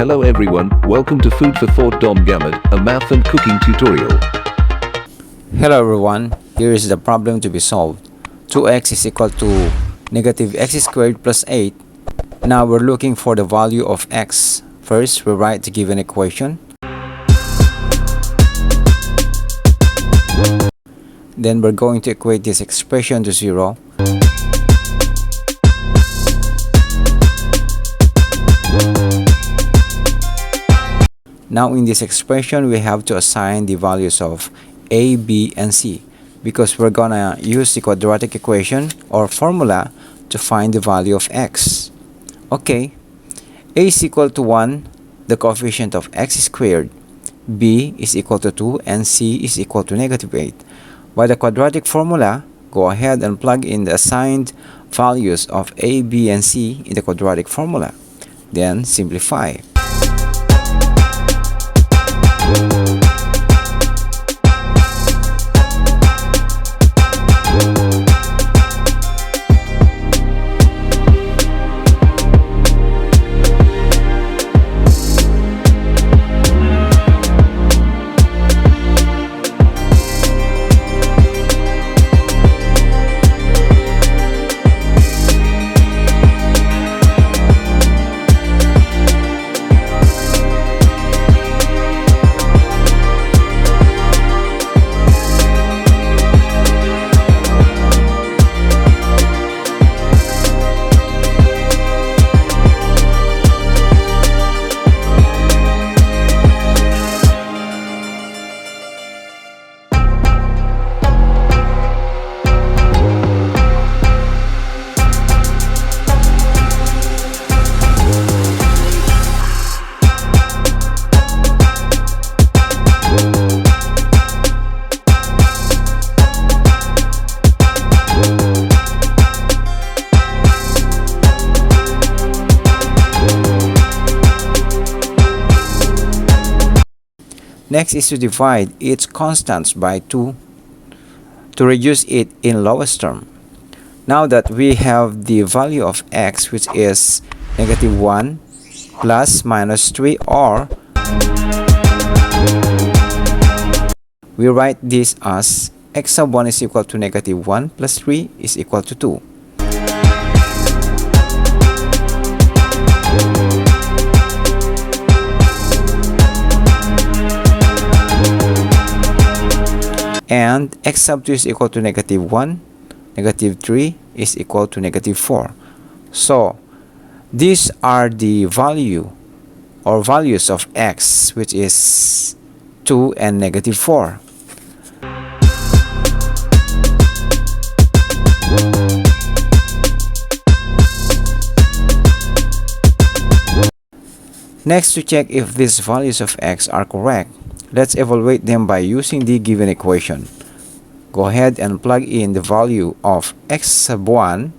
Hello everyone, welcome to Food for Thought Dom Gamut, a math and cooking tutorial. Hello everyone, here is the problem to be solved. 2x is equal to negative x squared plus 8. Now we're looking for the value of x. First, we write the given equation. Then we're going to equate this expression to 0. Now in this expression, we have to assign the values of a, b, and c because we're gonna use the quadratic equation or formula to find the value of x. Okay, a is equal to 1, the coefficient of x squared, b is equal to 2, and c is equal to negative 8. By the quadratic formula, go ahead and plug in the assigned values of a, b, and c in the quadratic formula. Then simplify. Next is to divide its constants by 2 to reduce it in lowest term. Now that we have the value of x, which is negative 1 plus minus 3, or we write this as x sub 1 is equal to negative 1 plus 3 is equal to 2. And x sub 2 is equal to negative 1, negative 3 is equal to negative 4. So, these are the value or values of x, which is 2 and negative 4. Next, to check if these values of x are correct, let's evaluate them by using the given equation. Go ahead and plug in the value of x sub 1,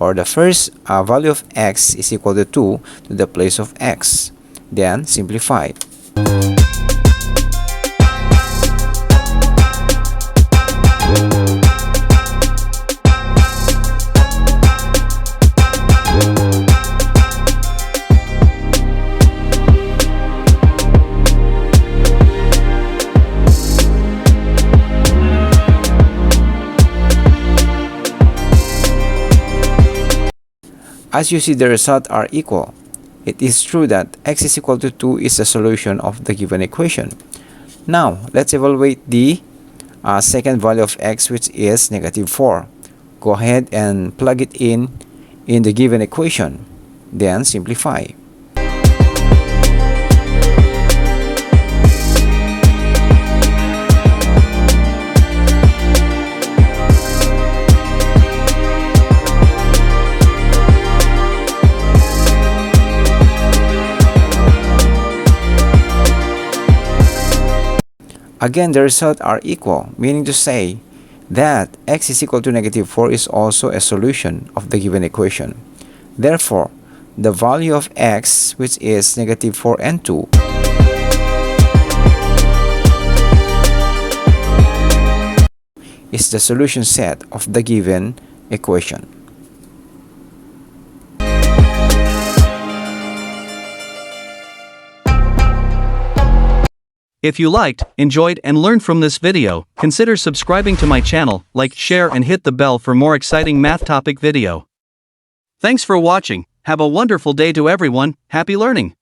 or the first value of x is equal to 2 to the place of x. Then simplify. As you see, the results are equal. It is true that x is equal to 2 is the solution of the given equation. Now, let's evaluate the second value of x, which is negative 4. Go ahead and plug it in the given equation. Then simplify. Again, the results are equal, meaning to say that x is equal to negative 4 is also a solution of the given equation. Therefore, the value of x, which is negative 4 and 2, is the solution set of the given equation. If you liked, enjoyed, and learned from this video, consider subscribing to my channel, like, share, and hit the bell for more exciting math topic video. Thanks for watching. Have a wonderful day to everyone. Happy learning!